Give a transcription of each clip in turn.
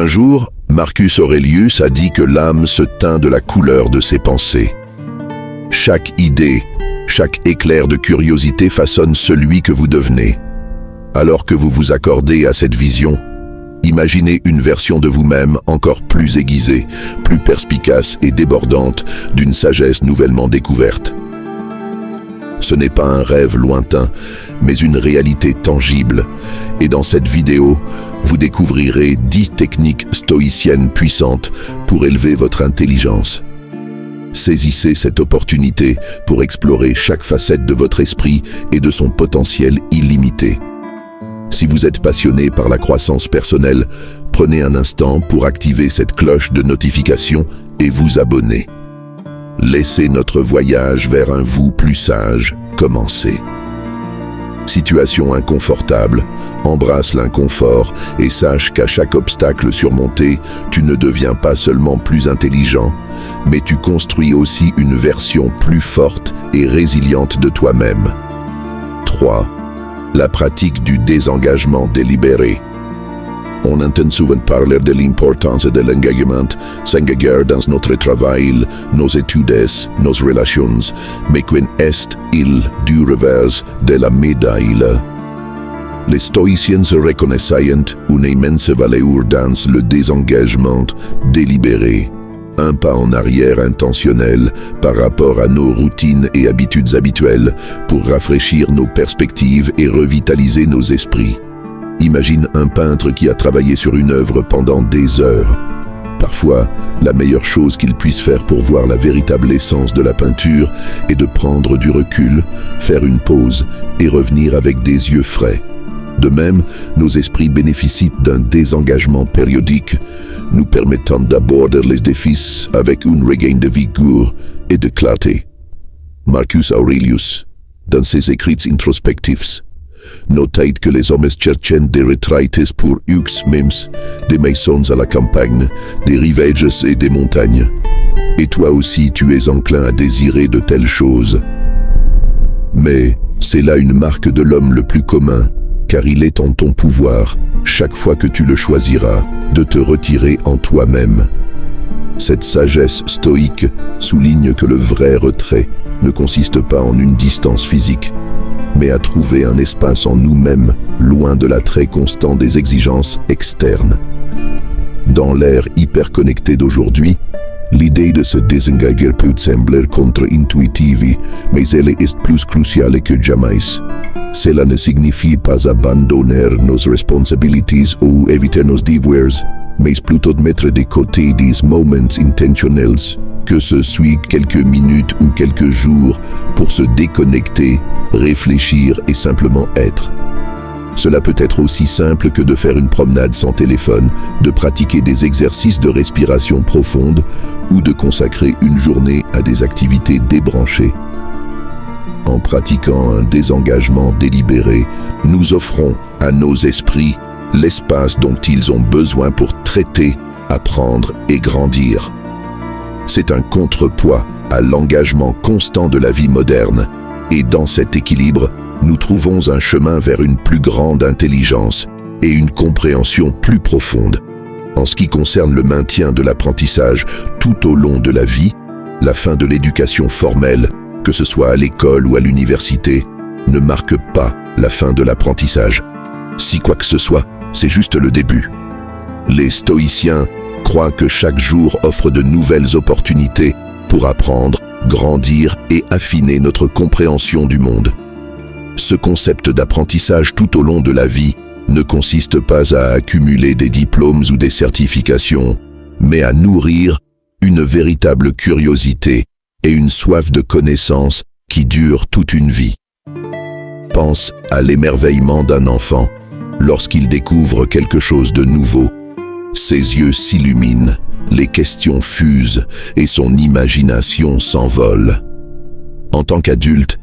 Un jour, Marcus Aurelius a dit que l'âme se teint de la couleur de ses pensées. Chaque idée, chaque éclair de curiosité façonne celui que vous devenez. Alors que vous vous accordez à cette vision, imaginez une version de vous-même encore plus aiguisée, plus perspicace et débordante d'une sagesse nouvellement découverte. Ce n'est pas un rêve lointain, mais une réalité tangible. Et dans cette vidéo, vous découvrirez 10 techniques stoïciennes puissantes pour élever votre intelligence. Saisissez cette opportunité pour explorer chaque facette de votre esprit et de son potentiel illimité. Si vous êtes passionné par la croissance personnelle, prenez un instant pour activer cette cloche de notification et vous abonner. Laissez notre voyage vers un vous plus sage commencer. Situation inconfortable, embrasse l'inconfort et sache qu'à chaque obstacle surmonté, tu ne deviens pas seulement plus intelligent, mais tu construis aussi une version plus forte et résiliente de toi-même. 3. La pratique du désengagement délibéré. On entend souvent parler de l'importance de l'engagement s'engager dans notre travail, nos études, nos relations, mais qu'en est-il du revers de la médaille? Les stoïciens reconnaissent une immense valeur dans le désengagement délibéré. Un pas en arrière intentionnel par rapport à nos routines et habitudes habituelles pour rafraîchir nos perspectives et revitaliser nos esprits. Imagine un peintre qui a travaillé sur une œuvre pendant des heures. Parfois, la meilleure chose qu'il puisse faire pour voir la véritable essence de la peinture est de prendre du recul, faire une pause et revenir avec des yeux frais. De même, nos esprits bénéficient d'un désengagement périodique, nous permettant d'aborder les défis avec un regain de vigueur et de clarté. Marcus Aurelius, dans ses écrits introspectifs, notait que les hommes cherchaient des retraites pour eux-mêmes, des maisons à la campagne, des rivages et des montagnes. Et toi aussi tu es enclin à désirer de telles choses. Mais c'est là une marque de l'homme le plus commun, car il est en ton pouvoir, chaque fois que tu le choisiras, de te retirer en toi-même. Cette sagesse stoïque souligne que le vrai retrait ne consiste pas en une distance physique, mais à trouver un espace en nous-mêmes, loin de l'attrait constant des exigences externes. Dans l'ère hyper-connectée d'aujourd'hui, l'idée de se désengager peut sembler contre-intuitive, mais elle est plus cruciale que jamais. Cela ne signifie pas abandonner nos responsabilités ou éviter nos devoirs, mais plutôt de mettre de côté des moments intentionnels, que ce soit quelques minutes ou quelques jours, pour se déconnecter, réfléchir et simplement être. Cela peut être aussi simple que de faire une promenade sans téléphone, de pratiquer des exercices de respiration profonde ou de consacrer une journée à des activités débranchées. En pratiquant un désengagement délibéré, nous offrons à nos esprits l'espace dont ils ont besoin pour traiter, apprendre et grandir. C'est un contrepoids à l'engagement constant de la vie moderne, et dans cet équilibre, nous trouvons un chemin vers une plus grande intelligence et une compréhension plus profonde. En ce qui concerne le maintien de l'apprentissage tout au long de la vie, la fin de l'éducation formelle, que ce soit à l'école ou à l'université, ne marque pas la fin de l'apprentissage. Si quoi que ce soit, c'est juste le début. Les stoïciens croient que chaque jour offre de nouvelles opportunités pour apprendre, grandir et affiner notre compréhension du monde. Ce concept d'apprentissage tout au long de la vie ne consiste pas à accumuler des diplômes ou des certifications, mais à nourrir une véritable curiosité et une soif de connaissance qui dure toute une vie. Pense à l'émerveillement d'un enfant lorsqu'il découvre quelque chose de nouveau. Ses yeux s'illuminent, les questions fusent et son imagination s'envole. En tant qu'adulte,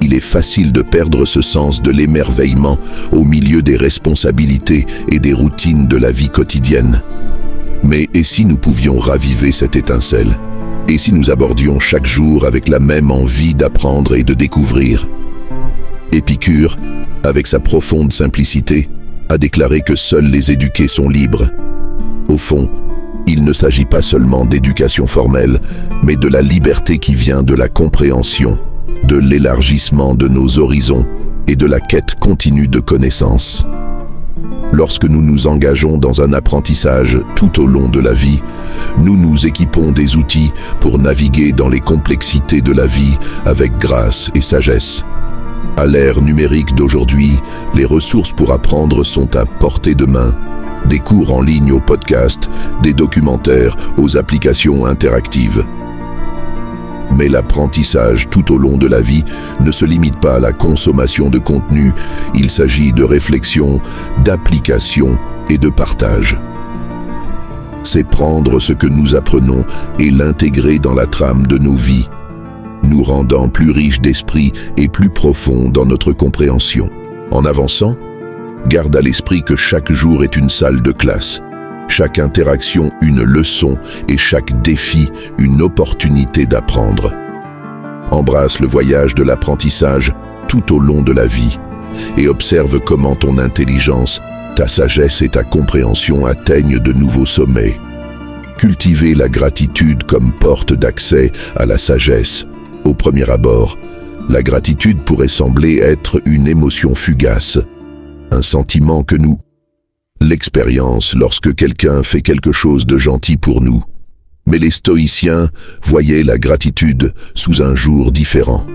il est facile de perdre ce sens de l'émerveillement au milieu des responsabilités et des routines de la vie quotidienne. Mais et si nous pouvions raviver cette étincelle? Et si nous abordions chaque jour avec la même envie d'apprendre et de découvrir? Épicure, avec sa profonde simplicité, a déclaré que seuls les éduqués sont libres. Au Au fond, il ne s'agit pas seulement d'éducation formelle, mais de la liberté qui vient de la compréhension, de l'élargissement de nos horizons et de la quête continue de connaissances. Lorsque nous nous engageons dans un apprentissage tout au long de la vie, nous nous équipons des outils pour naviguer dans les complexités de la vie avec grâce et sagesse. À l'ère numérique d'aujourd'hui, les ressources pour apprendre sont à portée de main. Des cours en ligne aux podcasts, des documentaires aux applications interactives. Mais l'apprentissage tout au long de la vie ne se limite pas à la consommation de contenu, il s'agit de réflexion, d'application et de partage. C'est prendre ce que nous apprenons et l'intégrer dans la trame de nos vies, nous rendant plus riches d'esprit et plus profonds dans notre compréhension. En avançant, garde à l'esprit que chaque jour est une salle de classe, chaque interaction une leçon et chaque défi une opportunité d'apprendre. Embrasse le voyage de l'apprentissage tout au long de la vie et observe comment ton intelligence, ta sagesse et ta compréhension atteignent de nouveaux sommets. Cultiver la gratitude comme porte d'accès à la sagesse. Au premier abord, la gratitude pourrait sembler être une émotion fugace, un sentiment que nous l'expérience lorsque quelqu'un fait quelque chose de gentil pour nous. Mais les stoïciens voyaient la gratitude sous un jour différent.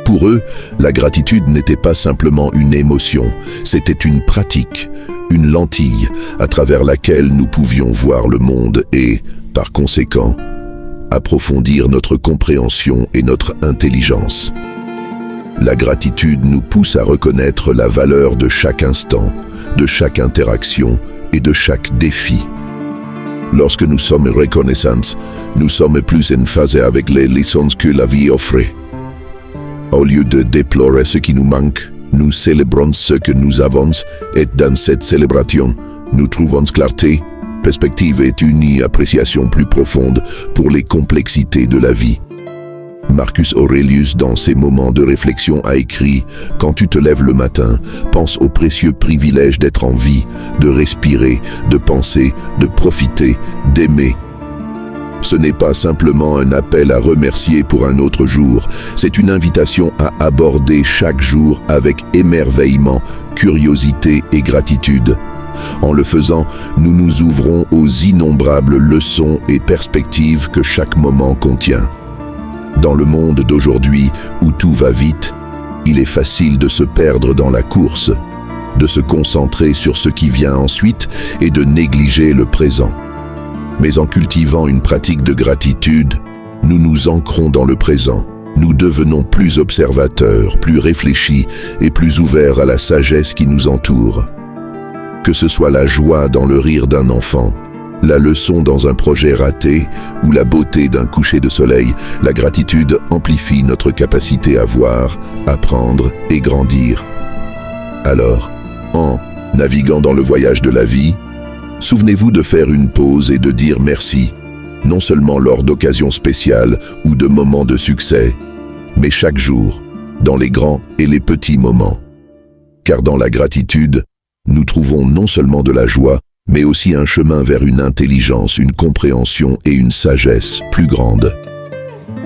Pour eux, la gratitude n'était pas simplement une émotion, c'était une pratique, une lentille à travers laquelle nous pouvions voir le monde et, par conséquent, approfondir notre compréhension et notre intelligence. La gratitude nous pousse à reconnaître la valeur de chaque instant, de chaque interaction et de chaque défi. Lorsque nous sommes reconnaissants, nous sommes plus en phase avec les leçons que la vie offre. Au lieu de déplorer ce qui nous manque, nous célébrons ce que nous avons et dans cette célébration, nous trouvons clarté, perspective et une appréciation plus profonde pour les complexités de la vie. Marcus Aurelius, dans ses moments de réflexion, a écrit « Quand tu te lèves le matin, pense au précieux privilège d'être en vie, de respirer, de penser, de profiter, d'aimer. » Ce n'est pas simplement un appel à remercier pour un autre jour, c'est une invitation à aborder chaque jour avec émerveillement, curiosité et gratitude. En le faisant, nous nous ouvrons aux innombrables leçons et perspectives que chaque moment contient. Dans le monde d'aujourd'hui, où tout va vite, il est facile de se perdre dans la course, de se concentrer sur ce qui vient ensuite et de négliger le présent. Mais en cultivant une pratique de gratitude, nous nous ancrons dans le présent. Nous devenons plus observateurs, plus réfléchis et plus ouverts à la sagesse qui nous entoure. Que ce soit la joie dans le rire d'un enfant, la leçon dans un projet raté ou la beauté d'un coucher de soleil, la gratitude amplifie notre capacité à voir, apprendre et grandir. Alors, en naviguant dans le voyage de la vie, souvenez-vous de faire une pause et de dire merci, non seulement lors d'occasions spéciales ou de moments de succès, mais chaque jour, dans les grands et les petits moments. Car dans la gratitude, nous trouvons non seulement de la joie, mais aussi un chemin vers une intelligence, une compréhension et une sagesse plus grande.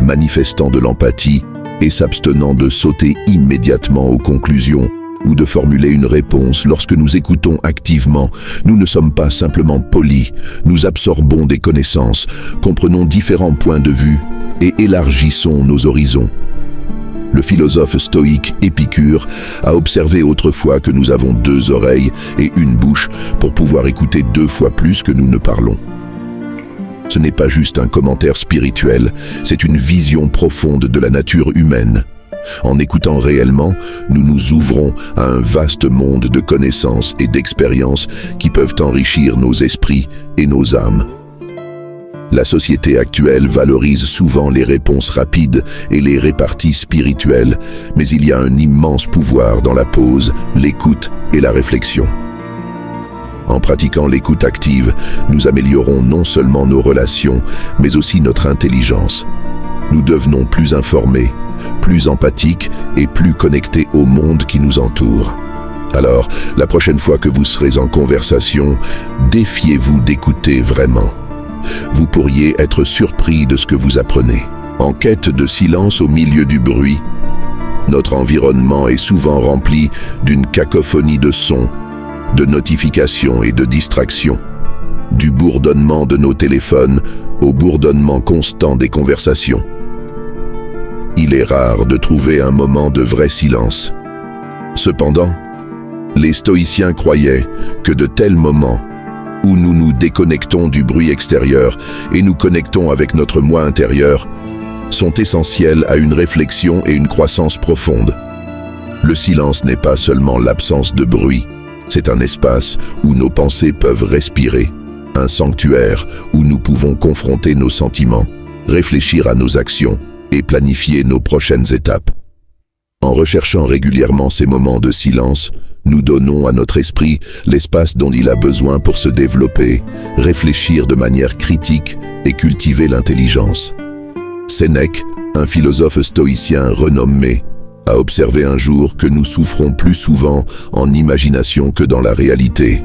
Manifestant de l'empathie et s'abstenant de sauter immédiatement aux conclusions ou de formuler une réponse lorsque nous écoutons activement, nous ne sommes pas simplement polis, nous absorbons des connaissances, comprenons différents points de vue et élargissons nos horizons. Le philosophe stoïque Épicure a observé autrefois que nous avons 2 oreilles et une bouche pour pouvoir écouter 2 fois plus que nous ne parlons. Ce n'est pas juste un commentaire spirituel, c'est une vision profonde de la nature humaine. En écoutant réellement, nous nous ouvrons à un vaste monde de connaissances et d'expériences qui peuvent enrichir nos esprits et nos âmes. La société actuelle valorise souvent les réponses rapides et les réparties spirituelles, mais il y a un immense pouvoir dans la pause, l'écoute et la réflexion. En pratiquant l'écoute active, nous améliorons non seulement nos relations, mais aussi notre intelligence. Nous devenons plus informés, plus empathiques et plus connectés au monde qui nous entoure. Alors, la prochaine fois que vous serez en conversation, défiez-vous d'écouter vraiment. Vous pourriez être surpris de ce que vous apprenez. En quête de silence au milieu du bruit, notre environnement est souvent rempli d'une cacophonie de sons, de notifications et de distractions. Du bourdonnement de nos téléphones au bourdonnement constant des conversations. Il est rare de trouver un moment de vrai silence. Cependant, les stoïciens croyaient que de tels moments, où nous nous déconnectons du bruit extérieur et nous connectons avec notre moi intérieur, sont essentiels à une réflexion et une croissance profonde. Le silence n'est pas seulement l'absence de bruit, c'est un espace où nos pensées peuvent respirer, un sanctuaire où nous pouvons confronter nos sentiments, réfléchir à nos actions et planifier nos prochaines étapes. En recherchant régulièrement ces moments de silence, nous donnons à notre esprit l'espace dont il a besoin pour se développer, réfléchir de manière critique et cultiver l'intelligence. Sénèque, un philosophe stoïcien renommé, a observé un jour que nous souffrons plus souvent en imagination que dans la réalité.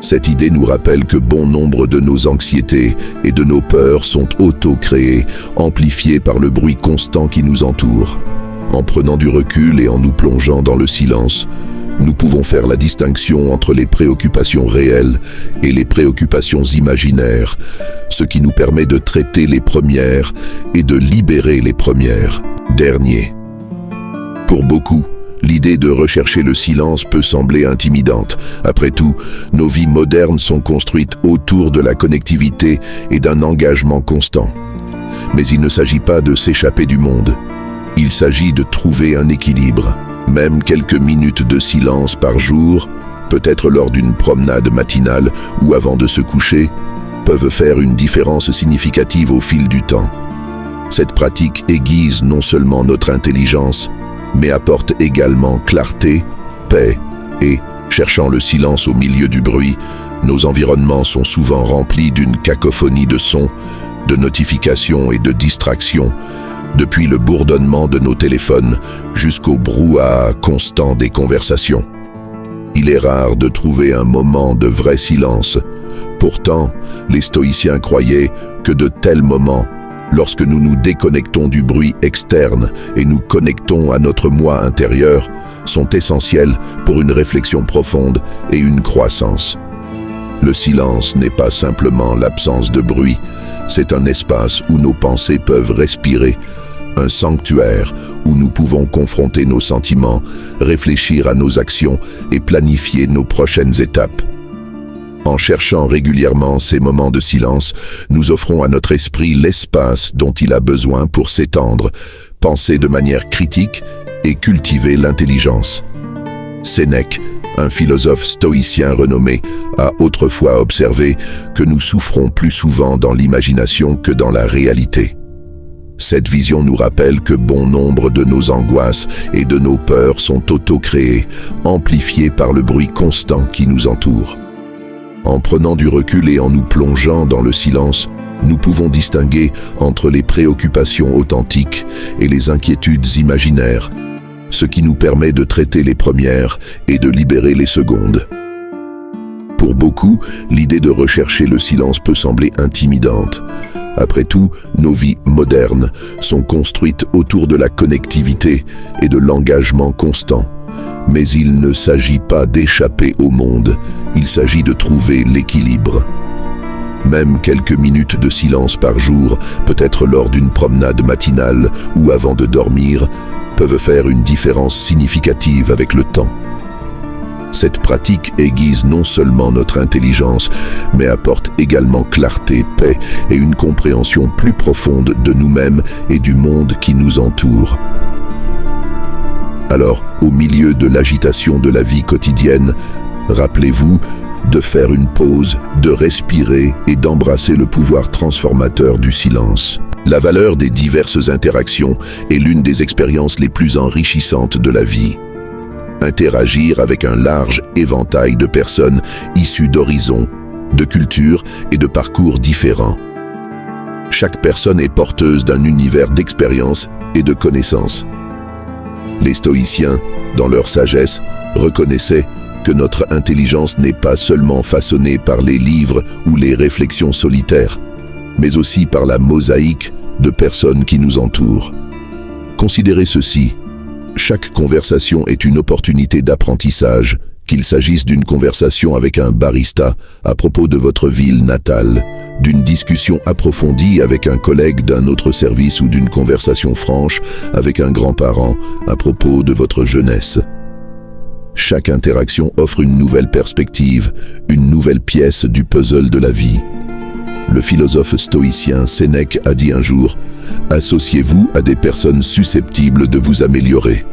Cette idée nous rappelle que bon nombre de nos anxiétés et de nos peurs sont auto-créées, amplifiées par le bruit constant qui nous entoure. En prenant du recul et en nous plongeant dans le silence, nous pouvons faire la distinction entre les préoccupations réelles et les préoccupations imaginaires, ce qui nous permet de traiter les premières et de libérer les premières derniers. Pour beaucoup, l'idée de rechercher le silence peut sembler intimidante. Après tout, nos vies modernes sont construites autour de la connectivité et d'un engagement constant. Mais il ne s'agit pas de s'échapper du monde. Il s'agit de trouver un équilibre. Même quelques minutes de silence par jour, peut-être lors d'une promenade matinale ou avant de se coucher, peuvent faire une différence significative au fil du temps. Cette pratique aiguise non seulement notre intelligence, mais apporte également clarté, paix et, cherchant le silence au milieu du bruit, nos environnements sont souvent remplis d'une cacophonie de sons, de notifications et de distractions, depuis le bourdonnement de nos téléphones jusqu'au brouhaha constant des conversations. Il est rare de trouver un moment de vrai silence. Pourtant, les stoïciens croyaient que de tels moments, lorsque nous nous déconnectons du bruit externe et nous connectons à notre moi intérieur, sont essentiels pour une réflexion profonde et une croissance. Le silence n'est pas simplement l'absence de bruit, c'est un espace où nos pensées peuvent respirer, un sanctuaire où nous pouvons confronter nos sentiments, réfléchir à nos actions et planifier nos prochaines étapes. En cherchant régulièrement ces moments de silence, nous offrons à notre esprit l'espace dont il a besoin pour s'étendre, penser de manière critique et cultiver l'intelligence. Sénèque, un philosophe stoïcien renommé, a autrefois observé que nous souffrons plus souvent dans l'imagination que dans la réalité. Cette vision nous rappelle que bon nombre de nos angoisses et de nos peurs sont auto-créées, amplifiées par le bruit constant qui nous entoure. En prenant du recul et en nous plongeant dans le silence, nous pouvons distinguer entre les préoccupations authentiques et les inquiétudes imaginaires, ce qui nous permet de traiter les premières et de libérer les secondes. Pour beaucoup, l'idée de rechercher le silence peut sembler intimidante. Après tout, nos vies modernes sont construites autour de la connectivité et de l'engagement constant. Mais il ne s'agit pas d'échapper au monde, il s'agit de trouver l'équilibre. Même quelques minutes de silence par jour, peut-être lors d'une promenade matinale ou avant de dormir, peuvent faire une différence significative avec le temps. Cette pratique aiguise non seulement notre intelligence, mais apporte également clarté, paix et une compréhension plus profonde de nous-mêmes et du monde qui nous entoure. Alors, au milieu de l'agitation de la vie quotidienne, rappelez-vous de faire une pause, de respirer et d'embrasser le pouvoir transformateur du silence. La valeur des diverses interactions est l'une des expériences les plus enrichissantes de la vie. Interagir avec un large éventail de personnes issues d'horizons, de cultures et de parcours différents. Chaque personne est porteuse d'un univers d'expériences et de connaissances. Les stoïciens, dans leur sagesse, reconnaissaient que notre intelligence n'est pas seulement façonnée par les livres ou les réflexions solitaires, mais aussi par la mosaïque de personnes qui nous entourent. Considérez ceci, chaque conversation est une opportunité d'apprentissage, qu'il s'agisse d'une conversation avec un barista à propos de votre ville natale, d'une discussion approfondie avec un collègue d'un autre service ou d'une conversation franche avec un grand-parent à propos de votre jeunesse. Chaque interaction offre une nouvelle perspective, une nouvelle pièce du puzzle de la vie. Le philosophe stoïcien Sénèque a dit un jour « Associez-vous à des personnes susceptibles de vous améliorer ».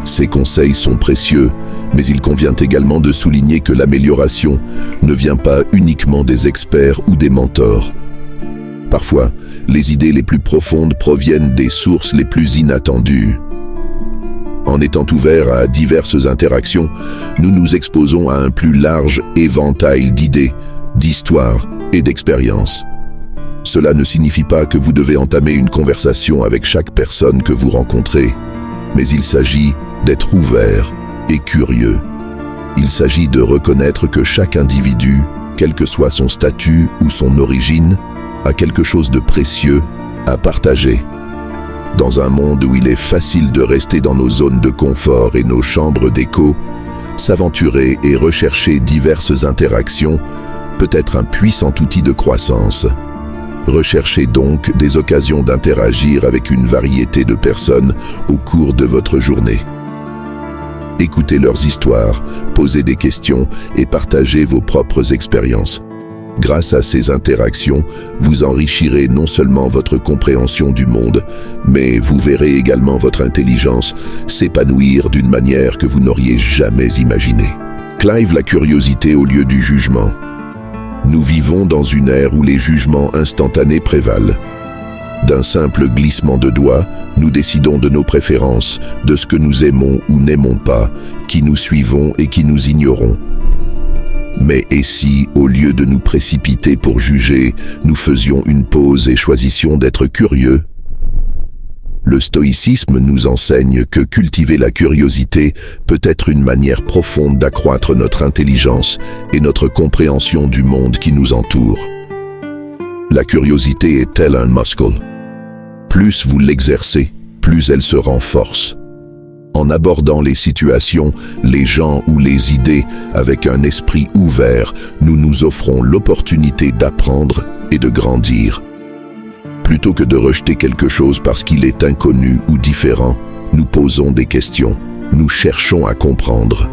Ces conseils sont précieux, mais il convient également de souligner que l'amélioration ne vient pas uniquement des experts ou des mentors. Parfois, les idées les plus profondes proviennent des sources les plus inattendues. En étant ouverts à diverses interactions, nous nous exposons à un plus large éventail d'idées, d'histoires et d'expériences. Cela ne signifie pas que vous devez entamer une conversation avec chaque personne que vous rencontrez, mais il s'agit d'être ouvert et curieux. Il s'agit de reconnaître que chaque individu, quel que soit son statut ou son origine, a quelque chose de précieux à partager. Dans un monde où il est facile de rester dans nos zones de confort et nos chambres d'écho, s'aventurer et rechercher diverses interactions peut être un puissant outil de croissance. Recherchez donc des occasions d'interagir avec une variété de personnes au cours de votre journée. Écoutez leurs histoires, posez des questions et partagez vos propres expériences. Grâce à ces interactions, vous enrichirez non seulement votre compréhension du monde, mais vous verrez également votre intelligence s'épanouir d'une manière que vous n'auriez jamais imaginée. Clive la curiosité au lieu du jugement. Nous vivons dans une ère où les jugements instantanés prévalent. D'un simple glissement de doigts, nous décidons de nos préférences, de ce que nous aimons ou n'aimons pas, qui nous suivons et qui nous ignorons. Mais et si, au lieu de nous précipiter pour juger, nous faisions une pause et choisissions d'être curieux? Le stoïcisme nous enseigne que cultiver la curiosité peut être une manière profonde d'accroître notre intelligence et notre compréhension du monde qui nous entoure. La curiosité est tel un muscle. Plus vous l'exercez, plus elle se renforce. En abordant les situations, les gens ou les idées avec un esprit ouvert, nous nous offrons l'opportunité d'apprendre et de grandir. Plutôt que de rejeter quelque chose parce qu'il est inconnu ou différent, nous posons des questions, nous cherchons à comprendre.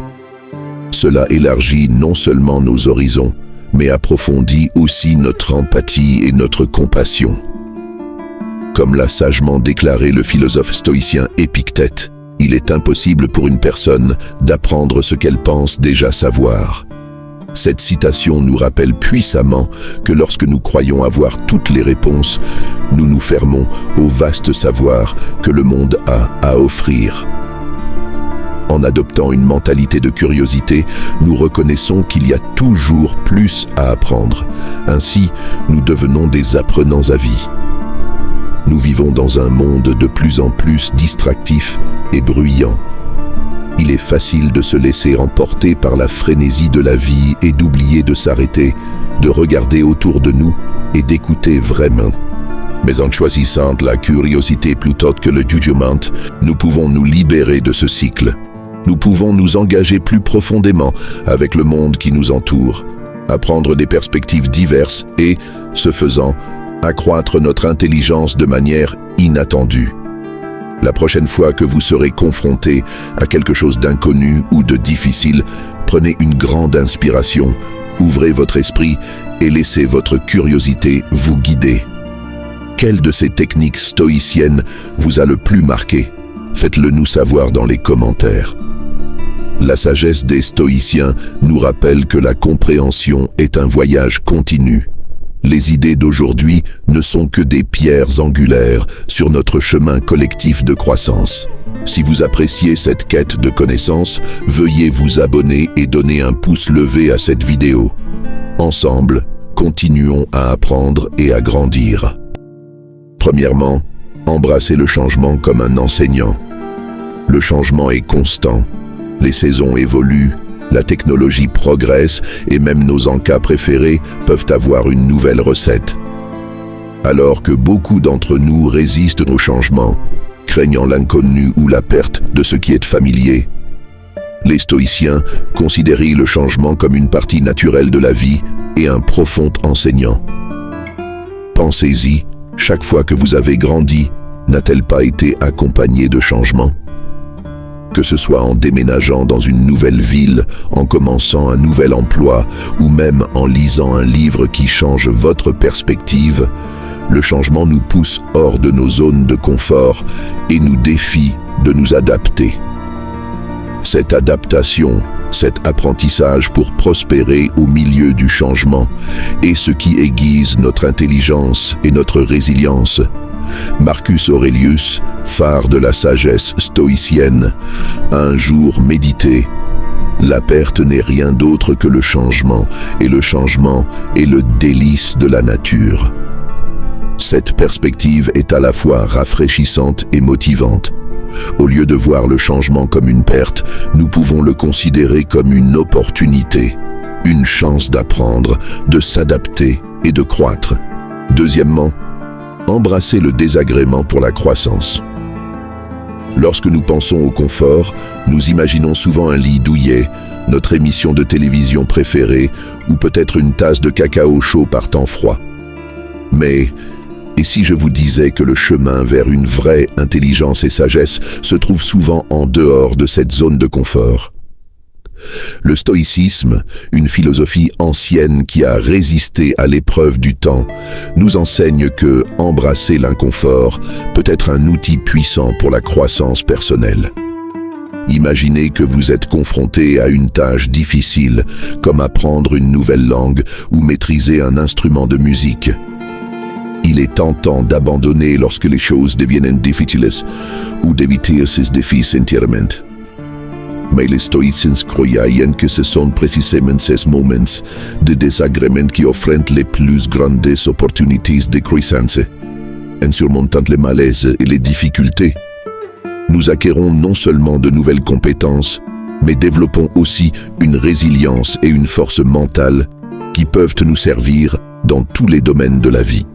Cela élargit non seulement nos horizons, mais approfondit aussi notre empathie et notre compassion. Comme l'a sagement déclaré le philosophe stoïcien Épictète, il est impossible pour une personne d'apprendre ce qu'elle pense déjà savoir. Cette citation nous rappelle puissamment que lorsque nous croyons avoir toutes les réponses, nous nous fermons au vaste savoir que le monde a à offrir. En adoptant une mentalité de curiosité, nous reconnaissons qu'il y a toujours plus à apprendre. Ainsi, nous devenons des apprenants à vie. Nous vivons dans un monde de plus en plus distractif et bruyant. Il est facile de se laisser emporter par la frénésie de la vie et d'oublier de s'arrêter, de regarder autour de nous et d'écouter vraiment. Mais en choisissant la curiosité plutôt que le jugement, nous pouvons nous libérer de ce cycle. Nous pouvons nous engager plus profondément avec le monde qui nous entoure, apprendre des perspectives diverses et, ce faisant, accroître notre intelligence de manière inattendue. La prochaine fois que vous serez confronté à quelque chose d'inconnu ou de difficile, prenez une grande inspiration, ouvrez votre esprit et laissez votre curiosité vous guider. Quelle de ces techniques stoïciennes vous a le plus marqué? Faites-le nous savoir dans les commentaires. La sagesse des stoïciens nous rappelle que la compréhension est un voyage continu. Les idées d'aujourd'hui ne sont que des pierres angulaires sur notre chemin collectif de croissance. Si vous appréciez cette quête de connaissances, veuillez vous abonner et donner un pouce levé à cette vidéo. Ensemble, continuons à apprendre et à grandir. Premièrement, embrassez le changement comme un enseignant. Le changement est constant. Les saisons évoluent, la technologie progresse et même nos encas préférés peuvent avoir une nouvelle recette. Alors que beaucoup d'entre nous résistent au changement, craignant l'inconnu ou la perte de ce qui est familier, les stoïciens considèrent le changement comme une partie naturelle de la vie et un profond enseignant. Pensez-y, chaque fois que vous avez grandi, n'a-t-elle pas été accompagnée de changements ? Que ce soit en déménageant dans une nouvelle ville, en commençant un nouvel emploi ou même en lisant un livre qui change votre perspective, le changement nous pousse hors de nos zones de confort et nous défie de nous adapter. Cette adaptation, cet apprentissage pour prospérer au milieu du changement est ce qui aiguise notre intelligence et notre résilience. Marcus Aurelius, phare de la sagesse stoïcienne, a un jour médité: la perte n'est rien d'autre que le changement, et le changement est le délice de la nature. Cette perspective est à la fois rafraîchissante et motivante. Au lieu de voir le changement comme une perte, nous pouvons le considérer comme une opportunité, une chance d'apprendre, de s'adapter et de croître. Deuxièmement, embrasser le désagrément pour la croissance. Lorsque nous pensons au confort, nous imaginons souvent un lit douillet, notre émission de télévision préférée ou peut-être une tasse de cacao chaud par temps froid. Mais, et si je vous disais que le chemin vers une vraie intelligence et sagesse se trouve souvent en dehors de cette zone de confort ? Le stoïcisme, une philosophie ancienne qui a résisté à l'épreuve du temps, nous enseigne que embrasser l'inconfort peut être un outil puissant pour la croissance personnelle. Imaginez que vous êtes confronté à une tâche difficile, comme apprendre une nouvelle langue ou maîtriser un instrument de musique. Il est tentant d'abandonner lorsque les choses deviennent difficiles ou d'éviter ces défis entièrement. Mais les stoïciens croyaient que ce sont précisément ces moments de désagrément qui offrent les plus grandes opportunités de croissance. En surmontant les malaises et les difficultés, nous acquérons non seulement de nouvelles compétences, mais développons aussi une résilience et une force mentale qui peuvent nous servir dans tous les domaines de la vie.